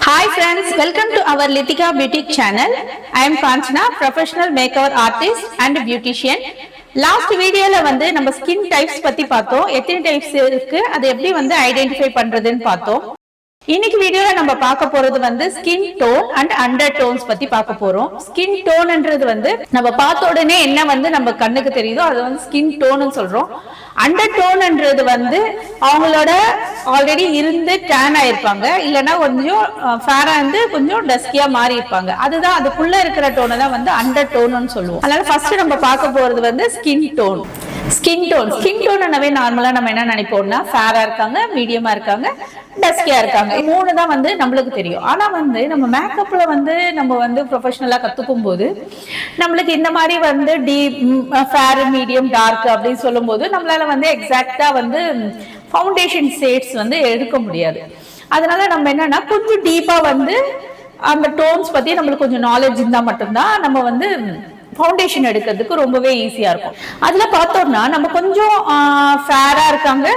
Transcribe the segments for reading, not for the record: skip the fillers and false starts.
Hi friends, welcome to our Lithika Boutique channel. I am Kanchana, professional makeover artist and beautician. Last வீடியோல நம்ம skin types பத்தி பார்த்தோம். எத்தனை types இருக்கு, அதை எப்படி ஐடென்டிஃபை பண்றதுன்னு பார்த்தோம். இன்னைக்கு வீடியோல நம்ம பார்க்க போறது skin tone and undertones பத்தி பார்க்க போறோம். ஸ்கின் டோன்ன்றது நம்ம பார்த்த உடனே என்ன நம்ம கண்ணுக்கு தெரியுதோ அது ஸ்கின் டோன் சொல்றோம். அண்டர் டோன்ன்றது அவங்களோட ஆல்ரெடி இருந்து டேன் ஆயிருப்பாங்க, இல்லைன்னா கொஞ்சம் ஃபேரா கொஞ்சம் டஸ்கியா மாறி இருப்பாங்க. அதுதான் அதுக்குள்ள இருக்கிற டோனை தான் அண்டர் டோன் சொல்லுவோம். அதனால ஃபர்ஸ்ட் நம்ம பார்க்க போறது ஸ்கின் டோன். ஸ்கின் டோன்னாவே நார்மலா நம்ம என்ன நினைப்போம்னா ஃபேரா இருக்காங்க, மீடியமா இருக்காங்க, டஸ்கியா இருக்காங்க. மூணு தான் நம்மளுக்கு தெரியும். ஆனா நம்ம மேக்கப்ல நம்ம ப்ரொஃபஷனலா கத்துக்கும் போது நம்மளுக்கு இந்த மாதிரி டீப், ஃபேர், மீடியம், டார்க் அப்படின்னு சொல்லும் போது நம்மளால எக்ஸாக்டா ஃபவுண்டேஷன் ஷேட்ஸ் எடுக்க முடியாது. அதனால நம்ம என்னன்னா கொஞ்சம் டீப்பா அந்த டோன்ஸ் பத்தி நம்மளுக்கு கொஞ்சம் நாலேஜ் இருந்தா மட்டும்தான் நம்ம ஃபவுண்டேஷன் எடுக்கிறதுக்கு ரொம்பவே ஈஸியா இருக்கும். அதுல பார்த்தோம்னா நம்ம கொஞ்சம் ஃபேரா இருக்காங்க,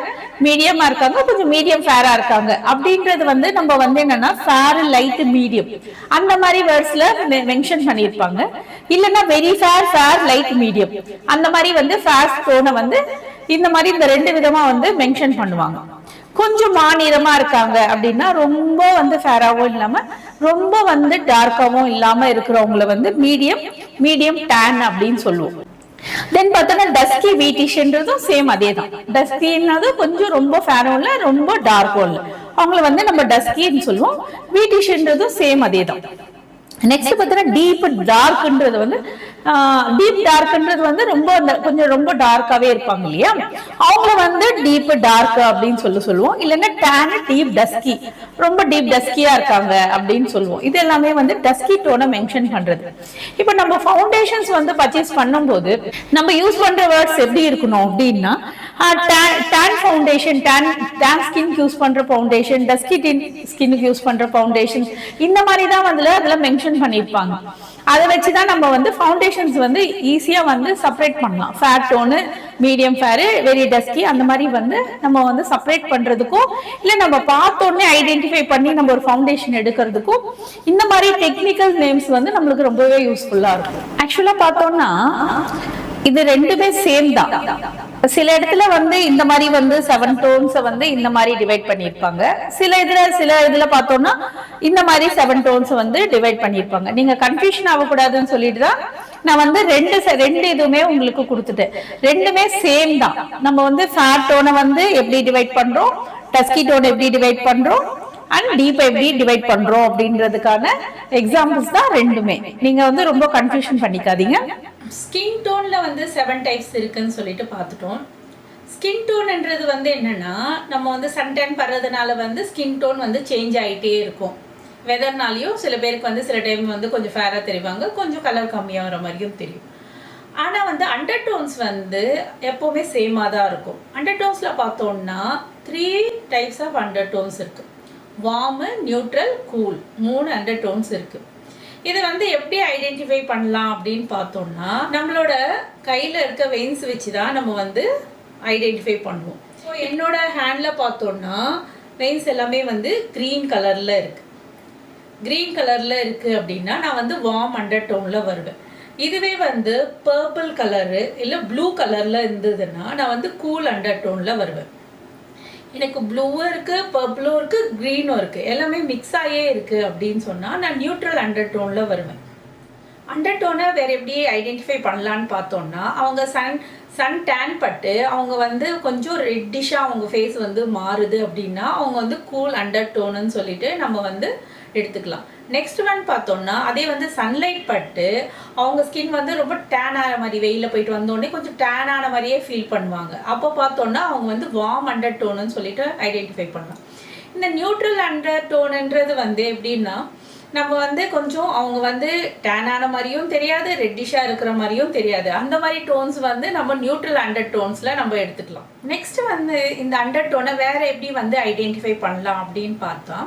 மீடியமா இருக்காங்க, கொஞ்சம் மீடியம் ஃபேரா இருக்காங்க அப்படின்றது நம்ம என்னன்னா ஃபேர், லைட், மீடியம் அந்த மாதிரி வேர்ட்ஸ்ல மென்ஷன் பண்ணியிருப்பாங்க. இல்லைன்னா very fair, fair, light, medium அந்த மாதிரி ஃபேர் டோனை இந்த மாதிரி இந்த ரெண்டு விதமா மென்ஷன் பண்ணுவாங்க. கொஞ்சம் மாநிறமா இருக்காங்க அப்படின்னா ரொம்ப ஃபேராவும் இல்லாம ரொம்ப டார்க்காவும் இல்லாம இருக்கிறவங்கள மீடியம் டேன் அப்படின்னு சொல்லுவோம். தென் பார்த்தோம்னா டஸ்கி வீட்டிஷ்ன்றதும் சேம் அதே தான். டஸ்கின்னது கொஞ்சம் ரொம்ப ஃபேரும் இல்ல, ரொம்ப டார்க்கும் இல்ல, அவங்கள நம்ம டஸ்கின்னு சொல்லுவோம். வீட்டிஷ்ன்றதும் சேம் அதே தான். நெக்ஸ்ட் பார்த்தோம்னா டீப் டார்க்ன்றது டீப் டார்க்ன்றது ரொம்ப கொஞ்சம் ரொம்ப டார்க்காவே இருப்பாங்க இல்லையா, அவங்கள டீப் டார்க் அப்படின்னு சொல்லுவோம். இல்லைன்னா டேன், டீப் டஸ்கி, ரொம்ப டீப் டஸ்கியா இருக்காங்க அப்படின்னு சொல்லுவோம். இது எல்லாமே டஸ்கி டோனை மென்ஷன் பண்றது. இப்போ நம்ம ஃபவுண்டேஷன்ஸ் பர்ச்சேஸ் பண்ணும்போது நம்ம யூஸ் பண்ற வேர்ட்ஸ் எப்படி இருக்கணும் அப்படின்னா tan foundation, tan skin use பண்ற ஃபவுண்டேஷன், டஸ்கி ஸ்கின்னுக்கு யூஸ் பண்ற ஃபவுண்டேஷன், இந்த மாதிரி தான் அதுல மென்ஷன் பண்ணிருப்பாங்க. அதை வச்சுதான் நம்ம ஃபவுண்டேஷன்ஸ் ஈஸியா செப்பரேட் பண்ணலாம். Fair tone, medium fair, very dusky அந்த மாதிரி நம்ம செப்பரேட் பண்றதுக்கும் இல்ல நம்ம பார்த்தோன்னே ஐடென்டிஃபை பண்ணி நம்ம ஒரு ஃபவுண்டேஷன் எடுக்கிறதுக்கும் இந்த மாதிரி டெக்னிக்கல் நேம்ஸ் நம்மளுக்கு ரொம்பவே யூஸ்ஃபுல்லா இருக்கும். ஆக்சுவலா பார்த்தோம்னா இது ரெண்டுமே சேம் தான். சில இடத்துல இந்த மாதிரி 7 டோன்ஸ் இந்த மாதிரி டிவைட் பண்ணிருப்பாங்க. சில இதுல பார்த்தோம்னா இந்த மாதிரி 7 டோன்ஸ் டிவைட் பண்ணிருப்பாங்க. நீங்க கன்ஃபியூஷன் ஆகக்கூடாதுன்னு சொல்லிட்டு தான் நான் ரெண்டு இதுவுமே உங்களுக்கு கொடுத்துட்டேன். ரெண்டுமே சேம் தான். நம்ம ஃபேர் டோனை எப்படி டிவைட் பண்றோம், டஸ்கி டோனை எப்படி டிவைட் பண்றோம், அண்ட் டீப் எப்படி டிவைட் பண்றோம் அப்படின்றதுக்கான எக்ஸாம்பிள்ஸ் தான் ரெண்டுமே. நீங்க ரொம்ப கன்ஃபியூஷன் பண்ணிக்காதீங்க. ஸ்கின் டோன்ல 7 டைப்ஸ் இருக்குன்னு சொல்லிட்டு பார்த்துட்டோம். ஸ்கின் டோன்ன்றது என்னன்னா நம்ம சன்டேன் படுறதுனால ஸ்கின் டோன் சேஞ்ச் ஆகிட்டே இருக்கும். வெதர்னாலையும் சில பேருக்கு சில டைம் கொஞ்சம் ஃபேரா தெரிவாங்க, கொஞ்சம் கலர் கம்மியாகிற மாதிரியும் தெரியும். ஆனால் அண்டர் டோன்ஸ் எப்போவுமே சேமாக தான் இருக்கும். அண்டர் டோன்ஸில் பார்த்தோம்னா 3 டைப்ஸ் ஆஃப் அண்டர் டோன்ஸ் இருக்கு. Warm, neutral, cool, 3 undertones இருக்கு. இதை எப்படி ஐடென்டிஃபை பண்ணலாம் அப்படின்னு பார்த்தோம்னா நம்மளோட கையில் இருக்க வெயின்ஸ் வச்சு தான் நம்ம ஐடென்டிஃபை பண்ணுவோம். ஸோ என்னோட ஹேண்டில் பார்த்தோம்னா வெயின்ஸ் எல்லாமே க்ரீன் கலரில் இருக்குது. க்ரீன் கலரில் இருக்குது அப்படின்னா நான் வார்ம் அண்டர் டோனில் வருவேன். இதுவே பர்பிள் கலரு இல்லை ப்ளூ கலரில் இருந்ததுன்னா நான் கூல் அண்டர் டோனில் வருவேன். எனக்கு ப்ளூவும் இருக்குது, பர்பிளும் இருக்குது, க்ரீனும் இருக்குது, எல்லாமே மிக்ஸ் ஆகியே இருக்குது அப்படின்னு சொன்னால் நான் நியூட்ரல் அண்டர் டோனில் வருவேன். அண்டர் டோனை வேறு எப்படி ஐடென்டிஃபை பண்ணலான்னு பார்த்தோம்னா அவங்க சன் டேன் பட்டு அவங்க கொஞ்சம் ரெட்டிஷாக அவங்க ஃபேஸ் மாறுது அப்படின்னா அவங்க கூல் அண்டர் டோனுன்னு சொல்லிட்டு நம்ம எடுத்துக்கலாம். நெக்ஸ்ட் பார்த்தோம்னா அதே சன்லைட் பட்டு அவங்க ஸ்கின் ரொம்ப டேன் ஆன மாதிரி, வெயில போயிட்டு வந்தோடனே கொஞ்சம் டேன் ஆன மாதிரியே ஃபீல் பண்ணுவாங்க. அப்போ பார்த்தோம்னா அவங்க வார்ம் அண்டர் டோனுன்னு சொல்லிட்டு ஐடென்டிஃபை பண்ணலாம். இந்த நியூட்ரல் அண்டர் டோனுன்றது எப்படின்னா நம்ம கொஞ்சம் அவங்க டேன் ஆன மாதிரியும் தெரியாது, ரெட்டிஷாக இருக்கிற மாதிரியும் தெரியாது. அந்த மாதிரி டோன்ஸ் நம்ம நியூட்ரல் அண்டர் டோன்ஸில் நம்ம எடுத்துக்கலாம். நெக்ஸ்ட் இந்த அண்டர் டோனை வேறு எப்படி ஐடென்டிஃபை பண்ணலாம் அப்படின்னு பார்த்தா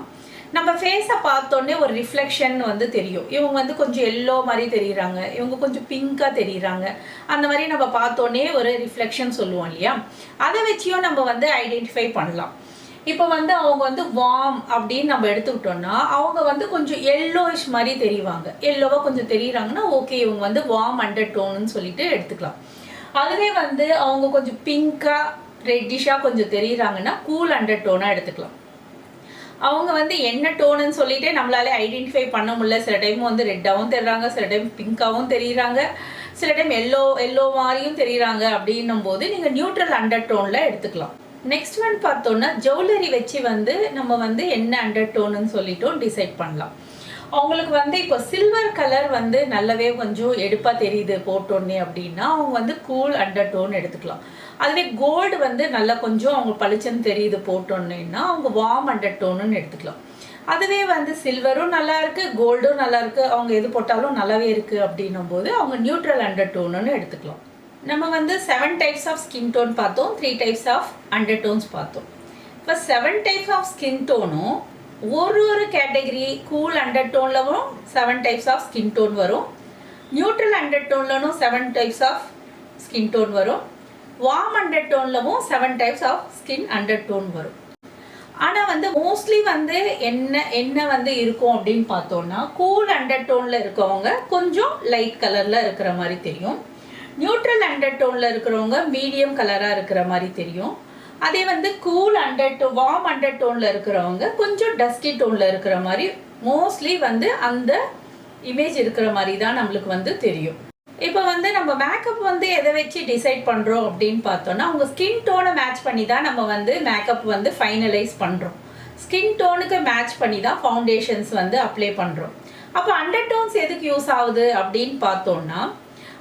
நம்ம ஃபேஸை பார்த்தோன்னே ஒரு ரிஃப்ளெக்ஷன் தெரியும். இவங்க கொஞ்சம் எல்லோ மாதிரி தெரியுறாங்க, இவங்க கொஞ்சம் பிங்காக தெரியுறாங்க, அந்த மாதிரி நம்ம பார்த்தோன்னே ஒரு ரிஃப்ளெக்ஷன் சொல்லுவோம் இல்லையா. அதை வச்சியும் நம்ம ஐடென்டிஃபை பண்ணலாம். இப்போ வந்து அவங்க வந்து வார்ம் அப்படின்னு நம்ம எடுத்துக்கிட்டோம்னா அவங்க வந்து கொஞ்சம் எல்லோயிஷ் மாதிரி தெரிவாங்க. எல்லோவா கொஞ்சம் தெரியுறாங்கன்னா ஓகே இவங்க வந்து வார்ம் அண்டர் டோன்னு சொல்லிட்டு எடுத்துக்கலாம். அதுவே வந்து அவங்க கொஞ்சம் பிங்கா ரெட்டிஷா கொஞ்சம் தெரியுறாங்கன்னா கூல் அண்டர் டோனா எடுத்துக்கலாம். அவங்க வந்து என்ன டோனுன்னு சொல்லிட்டு நம்மளால ஐடென்டிஃபை பண்ண முடியல. சில டைம் வந்து ரெட்டாகவும் தெரியுறாங்க, சில டைம் பிங்காகவும் தெரியுறாங்க, சில டைம் எல்லோ மாதிரியும் தெரியுறாங்க. அப்படின்னும் போது நீங்கள் நியூட்ரல் அண்டர் டோனில் எடுத்துக்கலாம். நெக்ஸ்ட் ஒன் பார்த்தோன்னா ஜுவல்லரி வச்சு வந்து நம்ம வந்து என்ன அண்டர் டோனுன்னு சொல்லிட்டோம் டிசைட் பண்ணலாம். அவங்களுக்கு வந்து இப்போ சில்வர் கலர் வந்து நல்லாவே கொஞ்சம் எடுப்பாக தெரியுது போட்டோன்னே அப்படின்னா அவங்க வந்து கூல் அண்டர் டோன் எடுத்துக்கலாம். அதுவே கோல்டு வந்து நல்லா கொஞ்சம் அவங்க பளிச்சுன்னு தெரியுது போட்டோன்னேன்னா அவங்க வார்ம் அண்டர் டோனுன்னு எடுத்துக்கலாம். அதுவே வந்து சில்வரும் நல்லா இருக்கு, கோல்டும் நல்லா இருக்கு, அவங்க எது போட்டாலும் நல்லாவே இருக்கு அப்படின்னும் போது அவங்க நியூட்ரல் அண்டர் டோனுன்னு எடுத்துக்கலாம். நம்ம வந்து 7 டைப்ஸ் ஆஃப் ஸ்கின் டோன் பார்த்தோம், 3 டைப்ஸ் ஆஃப் அண்டர் டோன்ஸ் பார்த்தோம். இப்போ 7 டைப்ஸ் ஆஃப் ஸ்கின் டோனும் ஒரு கேட்டகரி கூல் அண்டர் டோன்லவும் 7 டைப்ஸ் ஆஃப் ஸ்கின் டோன் வரும், நியூட்ரல் அண்டர் டோன்லவும் 7 டைப்ஸ் ஆஃப் ஸ்கின் டோன் வரும், வார்ம் அண்டர் டோன்லவும் 7 types of skin under tone வரும். ஆனால் வந்து மோஸ்ட்லி வந்து என்ன வந்து இருக்கும் அப்படின்னு பார்த்தோம்னா கூல் அண்டர் டோனில் இருக்கவங்க கொஞ்சம் லைட் கலரில் இருக்கிற மாதிரி தெரியும், நியூட்ரல் அண்டர் டோனில் இருக்கிறவங்க மீடியம் கலராக இருக்கிற மாதிரி தெரியும். அதே வந்து cool under tone warm under டோனில் இருக்கிறவங்க கொஞ்சம் டஸ்கி டோனில் இருக்கிற மாதிரி மோஸ்ட்லி வந்து அந்த இமேஜ் இருக்கிற மாதிரி தான் நம்மளுக்கு வந்து தெரியும். இப்போ வந்து நம்ம மேக்கப் வந்து எதை வச்சு டிசைட் பண்ணுறோம் அப்படின்னு பார்த்தோன்னா அவங்க ஸ்கின் டோனை மேட்ச் பண்ணி தான் நம்ம வந்து மேக்கப் வந்து ஃபைனலைஸ் பண்ணுறோம். ஸ்கின் டோனுக்கு மேட்ச் பண்ணி தான் ஃபவுண்டேஷன்ஸ் வந்து அப்ளை பண்ணுறோம். அப்போ அண்டர் டோன்ஸ் எதுக்கு யூஸ் ஆகுது அப்படின்னு பார்த்தோன்னா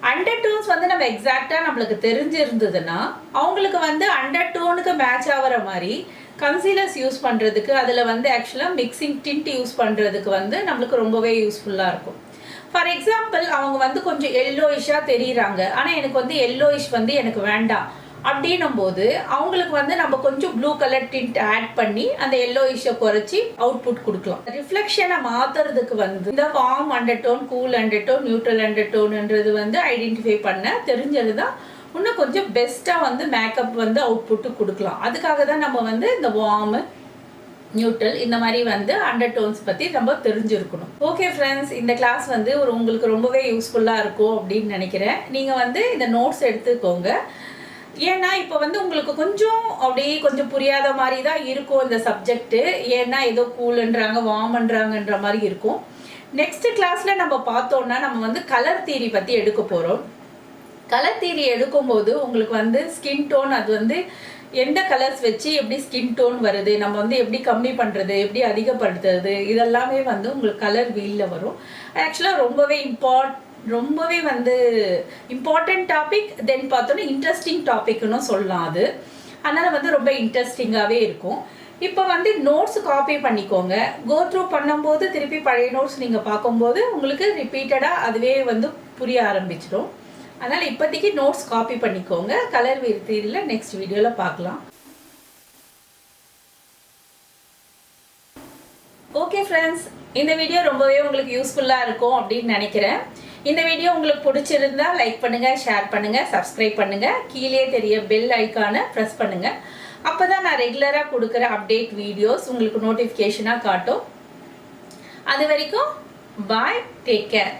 அண்டர் டோன்ஸ் வந்து நம்ம எக்ஸாக்டாக நம்மளுக்கு தெரிஞ்சிருந்ததுன்னா அவங்களுக்கு வந்து அண்டர் டோனுக்கு மேட்ச் ஆகிற மாதிரி கன்சீலர்ஸ் யூஸ் பண்ணுறதுக்கு அதில் வந்து ஆக்சுவலாக மிக்சிங் டிண்ட் யூஸ் பண்ணுறதுக்கு வந்து நம்மளுக்கு ரொம்பவே யூஸ்ஃபுல்லாக இருக்கும். ஃபார் எக்ஸாம்பிள் அவங்க வந்து கொஞ்சம் எல்லோயிஷாக தெரியுறாங்க, ஆனால் எனக்கு வந்து எல்லோயிஷ் வந்து எனக்கு வேண்டாம் அப்படின்னும் போது அவங்களுக்கு வந்து நம்ம கொஞ்சம் ப்ளூ கலர் டிண்ட் ஆட் பண்ணி அந்த எல்லோயிஷை குறைச்சி அவுட்புட் கொடுக்கலாம். ரிஃப்ளெக்ஷனை மாற்றுறதுக்கு வந்து இந்த warm under tone, cool under tone, neutral under டோன்ன்றது வந்து ஐடென்டிஃபை பண்ண தெரிஞ்சது தான் இன்னும் கொஞ்சம் பெஸ்ட்டாக வந்து மேக்கப் வந்து அவுட்புட்டு கொடுக்கலாம். அதுக்காக தான் நம்ம வந்து இந்த வார்மு நியூட்ரல் இந்த மாதிரி வந்து அண்டர் டோன்ஸ் பற்றி நம்ம தெரிஞ்சிருக்கணும். ஓகே ஃப்ரெண்ட்ஸ், இந்த கிளாஸ் வந்து உங்களுக்கு ரொம்பவே யூஸ்ஃபுல்லாக இருக்கும் அப்படின்னு நினைக்கிறேன். நீங்கள் வந்து இந்த நோட்ஸ் எடுத்துக்கோங்க. ஏன்னா இப்போ வந்து உங்களுக்கு கொஞ்சம் அப்படியே கொஞ்சம் புரியாத மாதிரி தான் இருக்கும் இந்த சப்ஜெக்ட்டு. ஏன்னா ஏதோ கூல்ன்றாங்க வார்ம்ன்றாங்கன்ற மாதிரி இருக்கும். நெக்ஸ்ட் கிளாஸில் நம்ம பார்த்தோன்னா நம்ம வந்து கலர் தியரி பற்றி எடுக்க போகிறோம். கலர் தியரி எடுக்கும்போது உங்களுக்கு வந்து ஸ்கின் டோன் அது வந்து எந்த கலர்ஸ் வச்சு எப்படி ஸ்கின் டோன் வருது, நம்ம வந்து எப்படி கம்மி பண்ணுறது, எப்படி அதிகப்படுத்துறது, இதெல்லாமே வந்து உங்களுக்கு கலர் வீலில் வரும். ஆக்சுவலாக ரொம்பவே வந்து இம்பார்ட்டன்ட் டாபிக். தென் பார்த்தோன்னா இன்ட்ரெஸ்டிங் டாபிக்னு சொல்லலாம் அது. அதனால் வந்து ரொம்ப இன்ட்ரெஸ்டிங்காகவே இருக்கும். இப்போ வந்து நோட்ஸ் காப்பி பண்ணிக்கோங்க. கோ த்ரூ பண்ணும்போது திருப்பி பழைய நோட்ஸ் நீங்கள் பார்க்கும்போது உங்களுக்கு ரிப்பீட்டடாக அதுவே வந்து புரிய ஆரம்பிச்சிடும். அதனால் இப்போதைக்கு நோட்ஸ் காப்பி பண்ணிக்கோங்க. கலர் வீல் நெக்ஸ்ட் வீடியோவில் பார்க்கலாம். ஓகே ஃப்ரெண்ட்ஸ், இந்த வீடியோ ரொம்பவே உங்களுக்கு யூஸ்ஃபுல்லாக இருக்கும் அப்படின்னு நினைக்கிறேன். இந்த வீடியோ உங்களுக்கு பிடிச்சிருந்தா லைக் பண்ணுங்கள், ஷேர் பண்ணுங்கள், சப்ஸ்கிரைப் பண்ணுங்கள். கீழே தெரிய பெல் ஐக்கானை ப்ரெஸ் பண்ணுங்கள். அப்போ தான் நான் ரெகுலராக கொடுக்குற அப்டேட் வீடியோஸ் உங்களுக்கு நோட்டிஃபிகேஷனாக காட்டும். அது வரைக்கும் பாய், டேக் கேர்.